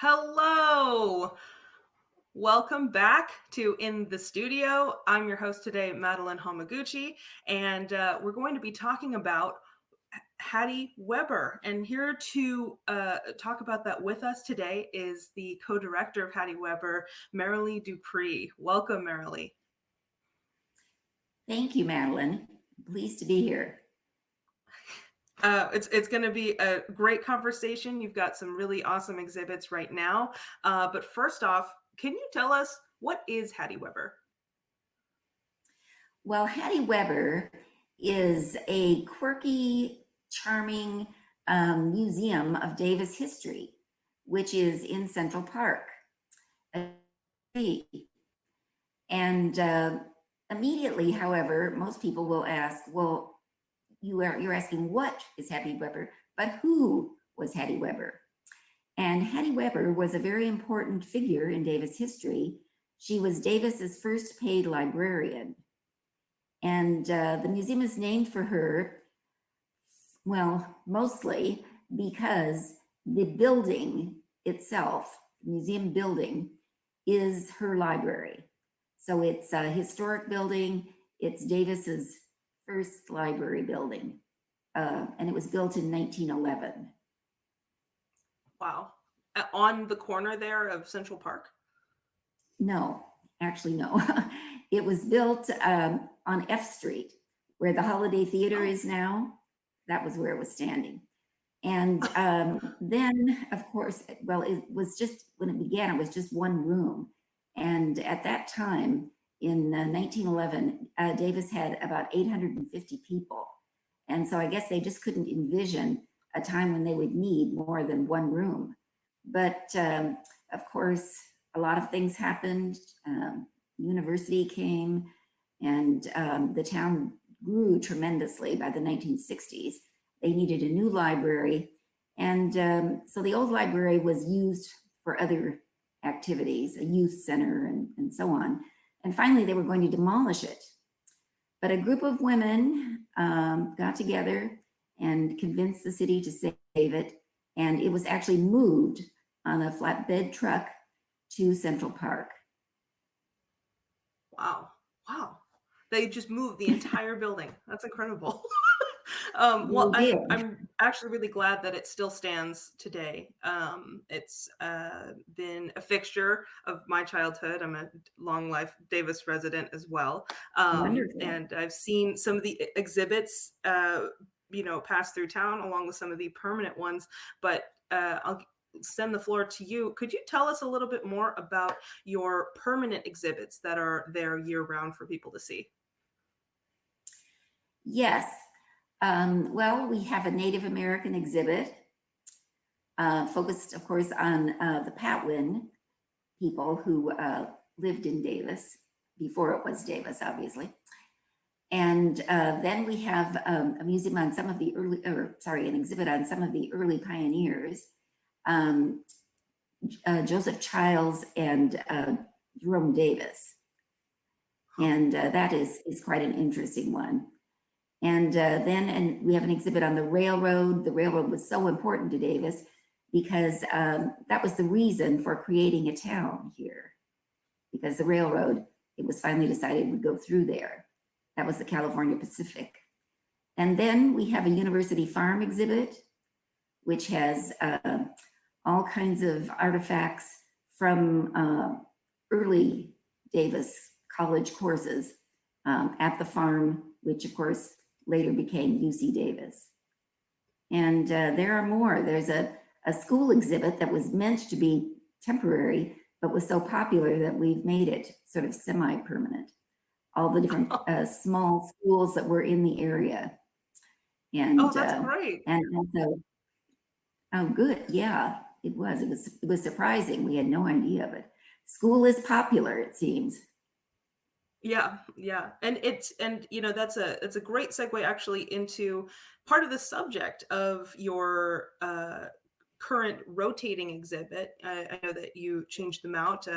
Hello. Welcome back to In the Studio. I'm your host today, Madeline Hamaguchi, and we're going to be talking about Hattie Weber. And here to talk about that with us today is the co-director of Hattie Weber, Marilee Dupree. Welcome, Marilee. Thank you, Madeline. Pleased to be here. It's going to be a great conversation. You've got some really awesome exhibits right now. But first off, can you tell us what is Hattie Weber? Well, Hattie Weber is a quirky, charming museum of Davis history, which is in Central Park. And immediately, however, most people will ask, well, you're asking what is Hattie Weber, but who was Hattie Weber? And Hattie Weber was a very important figure in Davis history. She was Davis's first paid librarian. And the museum is named for her, well, mostly because the building itself, the museum building, is her library. So it's a historic building. It's Davis's first library building. And it was built in 1911. Wow. On the corner there of Central Park? No, actually, no. It was built on F Street, where the Holiday Theater is now. That was where it was standing. And then, of course, well, it was just, when it began, it was just one room. And at that time, in 1911, Davis had about 850 people. And so I guess they just couldn't envision a time when they would need more than one room. But of course, a lot of things happened. University came, and the town grew tremendously by the 1960s. They needed a new library. And so the old library was used for other activities, a youth center and so on. And finally, they were going to demolish it. But a group of women got together and convinced the city to save it. And it was actually moved on a flatbed truck to Central Park. Wow. Wow. They just moved the entire building. That's incredible. Well, I'm actually really glad that it still stands today. It's been a fixture of my childhood. I'm a long life Davis resident as well. And I've seen some of the exhibits, pass through town along with some of the permanent ones, but I'll send the floor to you. Could you tell us a little bit more about your permanent exhibits that are there year round for people to see? Yes. Well, we have a Native American exhibit focused, of course, on the Patwin people who lived in Davis before it was Davis, obviously. And then we have a museum on some of the an exhibit on some of the early pioneers, Joseph Childs and Jerome Davis. And that is quite an interesting one. And then we have an exhibit on the railroad. The railroad was so important to Davis because that was the reason for creating a town here. Because the railroad, it was finally decided would go through there. That was the California Pacific. And then we have a university farm exhibit, which has all kinds of artifacts from early Davis college courses at the farm, which of course later became UC Davis. And there are more. There's a school exhibit that was meant to be temporary, but was so popular that we've made it sort of semi-permanent. All the different small schools that were in the area. And, that's great. And also, oh, good. Yeah, it was. It was surprising. We had no idea of it. School is popular, it seems. Yeah, and that's a great segue actually into part of the subject of your current rotating exhibit. I know that you change them out,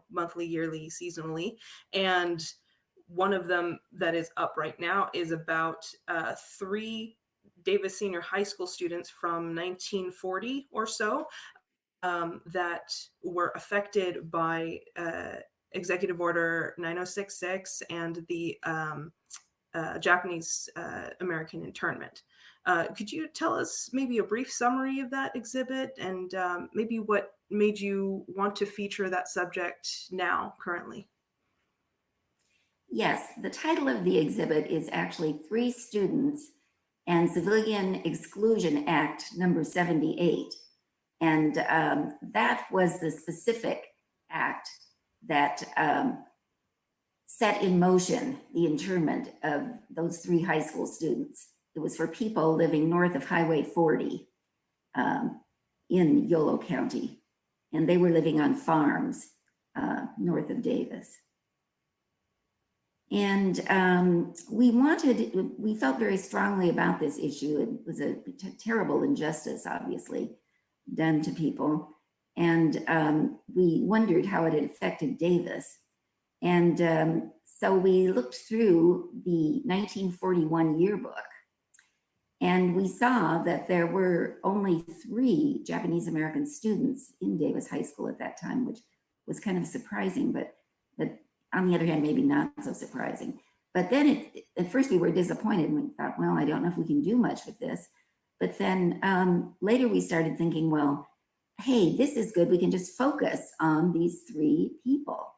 monthly, yearly, seasonally, and one of them that is up right now is about three Davis Senior High School students from 1940 or so. that were affected by Executive Order 9066 and the Japanese American internment. Could you tell us maybe a brief summary of that exhibit and maybe what made you want to feature that subject now, currently? Yes, the title of the exhibit is actually Three Students and Civilian Exclusion Act number 78. And that was the specific act that set in motion the internment of those three high school students. It was for people living north of Highway 40 in Yolo County, and they were living on farms north of Davis. And we felt very strongly about this issue. It was a terrible injustice, obviously, done to people. And we wondered how it had affected Davis. And so we looked through the 1941 yearbook, and we saw that there were only 3 Japanese American students in Davis High School at that time, which was kind of surprising, but on the other hand, maybe not so surprising. But then at first we were disappointed, and we thought, well, I don't know if we can do much with this. But then later we started thinking, well, hey, this is good. We can just focus on these 3 people.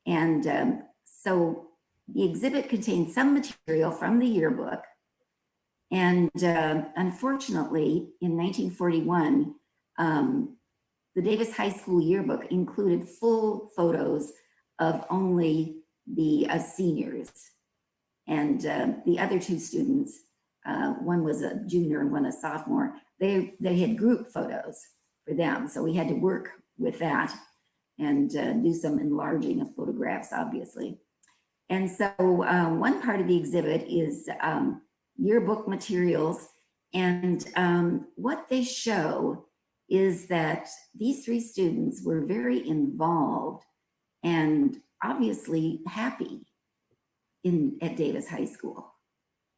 And so the exhibit contains some material from the yearbook. And unfortunately, in 1941, the Davis High School yearbook included full photos of only the seniors. And the other 2 students, one was a junior and one a sophomore, they had group photos for them. So we had to work with that and do some enlarging of photographs, obviously. And so one part of the exhibit is yearbook materials. And what they show is that these 3 students were very involved and obviously happy at Davis High School.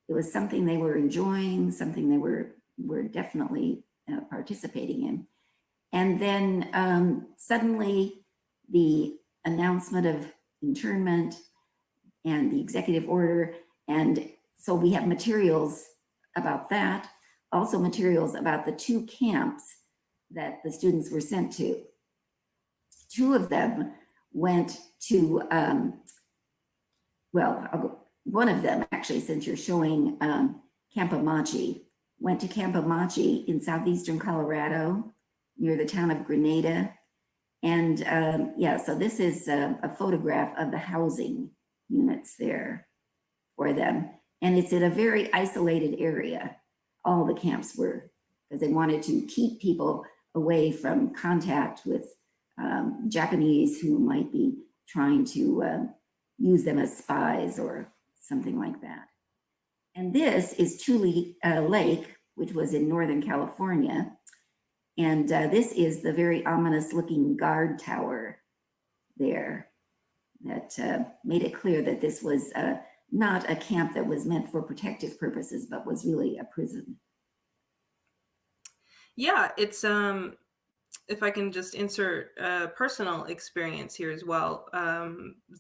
It was something they were enjoying, something they were definitely participating in. And then suddenly the announcement of internment and the executive order. And so we have materials about that, also materials about the 2 camps that the students were sent to. 2 of them went to, one of them actually, since you're showing Camp Amache, went to Camp Amache in southeastern Colorado near the town of Grenada. And so this is a photograph of the housing units there for them. And it's in a very isolated area. All the camps were, because they wanted to keep people away from contact with Japanese who might be trying to use them as spies or something like that. And this is Tule Lake, which was in Northern California. And this is the very ominous looking guard tower there that made it clear that this was not a camp that was meant for protective purposes, but was really a prison. Yeah, it's if I can just insert a personal experience here as well.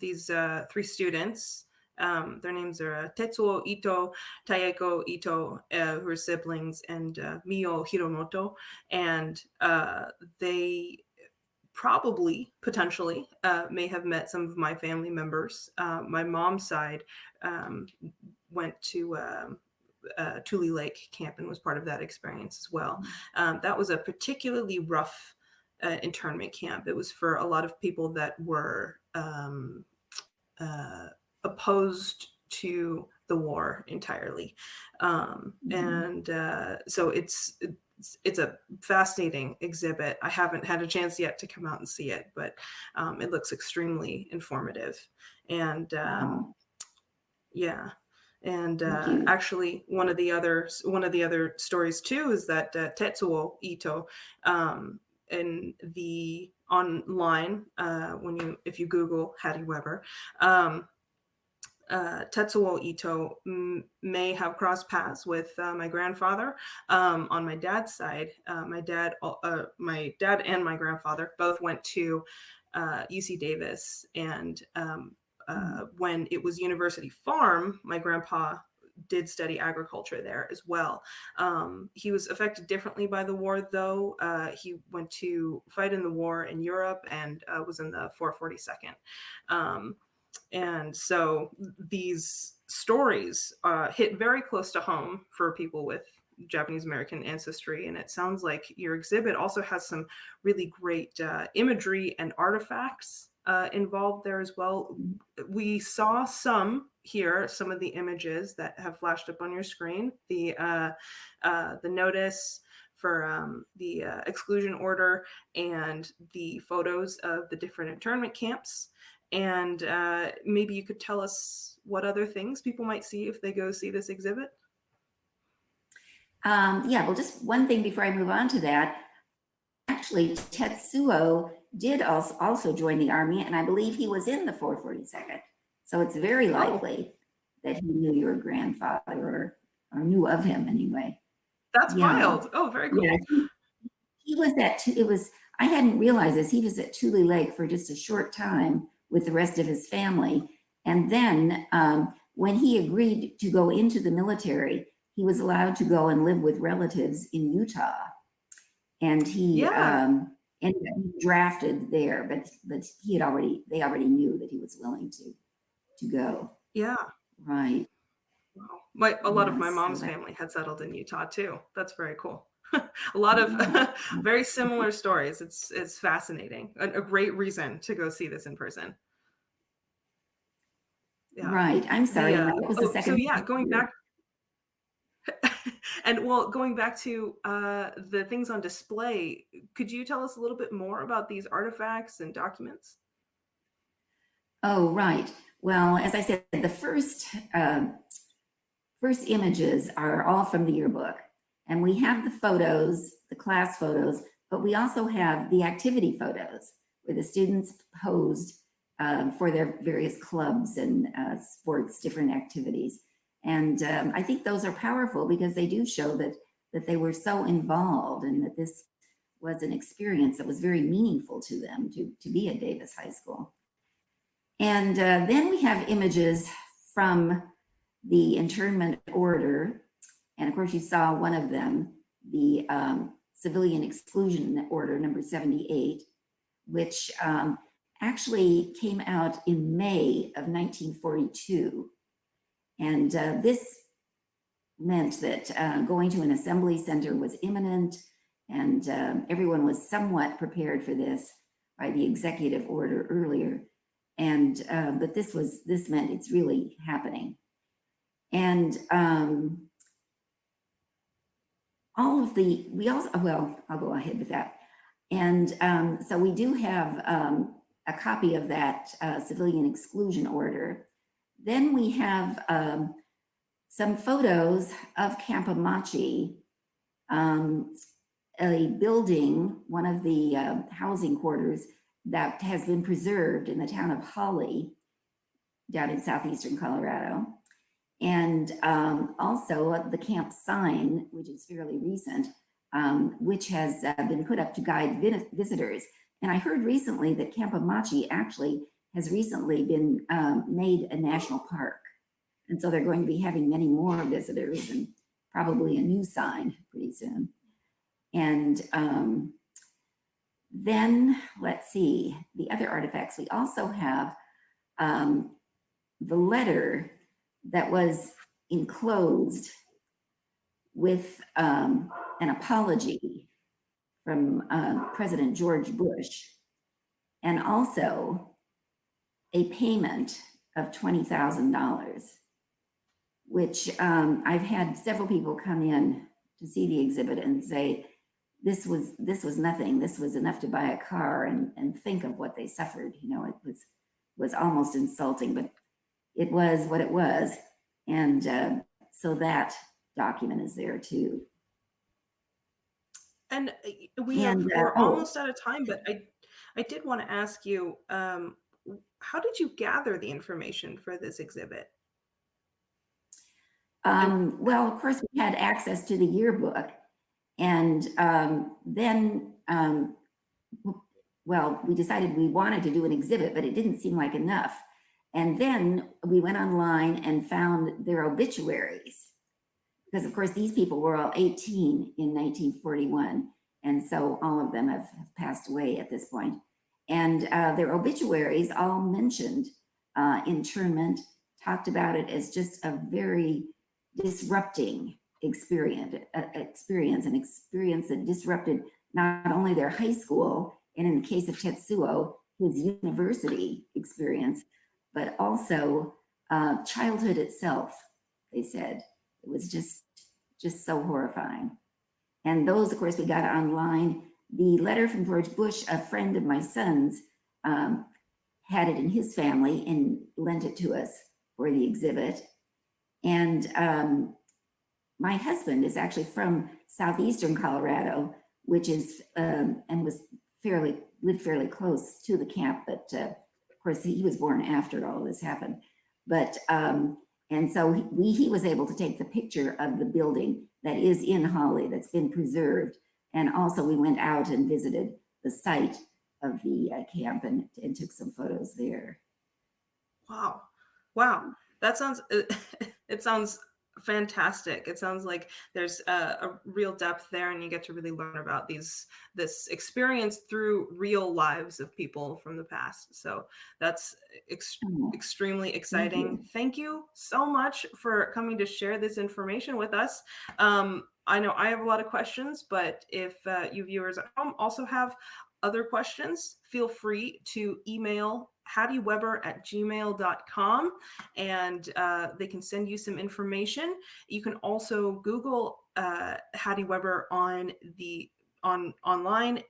These 3 students, their names are Tetsuo Ito, Taeko Ito, who are siblings, and Mio Hiromoto. And they probably, potentially, may have met some of my family members. My mom's side went to Tule Lake Camp and was part of that experience as well. That was a particularly rough internment camp. It was for a lot of people that were opposed to the war entirely. And so it's a fascinating exhibit. I haven't had a chance yet to come out and see it, but it looks extremely informative. And yeah. And actually, one of the other stories too is that Tetsuo Ito, in the online, if you Google Hattie Weber, Tetsuo Ito may have crossed paths with my grandfather on my dad's side. My dad and my grandfather both went to UC Davis, and when it was University Farm, my grandpa did study agriculture there as well. He was affected differently by the war, though. He went to fight in the war in Europe and was in the 442nd. And so these stories hit very close to home for people with Japanese American ancestry. And it sounds like your exhibit also has some really great imagery and artifacts involved there as well. We saw some here, some of the images that have flashed up on your screen, the notice for the exclusion order and the photos of the different internment camps. And maybe you could tell us what other things people might see if they go see this exhibit. Yeah, well, just one thing before I move on to that. Actually, Tetsuo did also join the army, and I believe he was in the 442nd. So it's very likely that he knew your grandfather, or knew of him anyway. That's wild. Oh, very cool. Yeah, he was it was, I hadn't realized this, he was at Tule Lake for just a short time with the rest of his family. And then when he agreed to go into the military, he was allowed to go and live with relatives in Utah. And he ended up drafted there, but they already knew that he was willing to go. Yeah. Right. Wow. A lot of my mom's family had settled in Utah too. That's very cool. A lot of very similar stories. It's fascinating. A great reason to go see this in person. Yeah. Right. I'm sorry. What was the second? So yeah, going back. And well, going back to the things on display, could you tell us a little bit more about these artifacts and documents? Oh, right. Well, as I said, the first images are all from the yearbook. And we have the photos, the class photos, but we also have the activity photos where the students posed for their various clubs and sports, different activities. And I think those are powerful because they do show that they were so involved and that this was an experience that was very meaningful to them to be at Davis High School. And then we have images from the internment order. And of course, you saw one of them, the Civilian Exclusion Order number 78, which actually came out in May of 1942. And this meant that going to an assembly center was imminent, and everyone was somewhat prepared for this by the executive order earlier. And but this meant it's really happening. And I'll go ahead with that. And so we do have a copy of that civilian exclusion order. Then we have some photos of Camp Amache, a building, one of the housing quarters that has been preserved in the town of Holly, down in southeastern Colorado. And also the camp sign, which is fairly recent, which has been put up to guide visitors. And I heard recently that Camp Amache actually has recently been made a national park. And so they're going to be having many more visitors and probably a new sign pretty soon. And then let's see, the other artifacts. We also have the letter that was enclosed with an apology from President George Bush, and also a payment of $20,000, which I've had several people come in to see the exhibit and say, this was nothing. This was enough to buy a car, and think of what they suffered. You know, it was almost insulting, but it was what it was. And so that document is there too. And we're almost out of time, but I did want to ask you, how did you gather the information for this exhibit? And Well, of course, we had access to the yearbook, and then, well, we decided we wanted to do an exhibit, but it didn't seem like enough. And then we went online and found their obituaries, because, of course, these people were all 18 in 1941. And so all of them have passed away at this point. And their obituaries all mentioned internment, talked about it as just a very disrupting experience, an experience that disrupted not only their high school, and in the case of Tetsuo, his university experience, but also childhood itself, they said. It was just so horrifying. And those, of course, we got online. The letter from George Bush, a friend of my son's, had it in his family and lent it to us for the exhibit. And my husband is actually from southeastern Colorado, which is and was lived fairly close to the camp, but of course he was born after all this happened. But and so he was able to take the picture of the building that is in Holly, that's been preserved, and also we went out and visited the site of the camp and took some photos there. wow. Wow. That sounds it sounds fantastic. It sounds like there's a real depth there, and you get to really learn about this experience through real lives of people from the past. So that's Oh, extremely thank exciting. you. Thank you so much for coming to share this information with us. I know I have a lot of questions, but if you viewers at home also have other questions, feel free to email hattieweber@gmail.com, and they can send you some information. You can also Google Hattie Weber online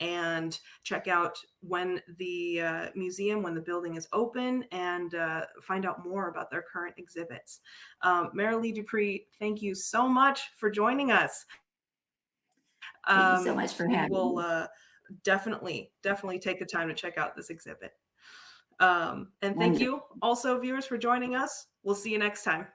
and check out when the museum, when the building is open, and find out more about their current exhibits. Marilee Dupree, thank you so much for joining us. Thank you so much for We having will me. definitely take the time to check out this exhibit. And thank Wonderful. you also, viewers, for joining us. We'll see you next time.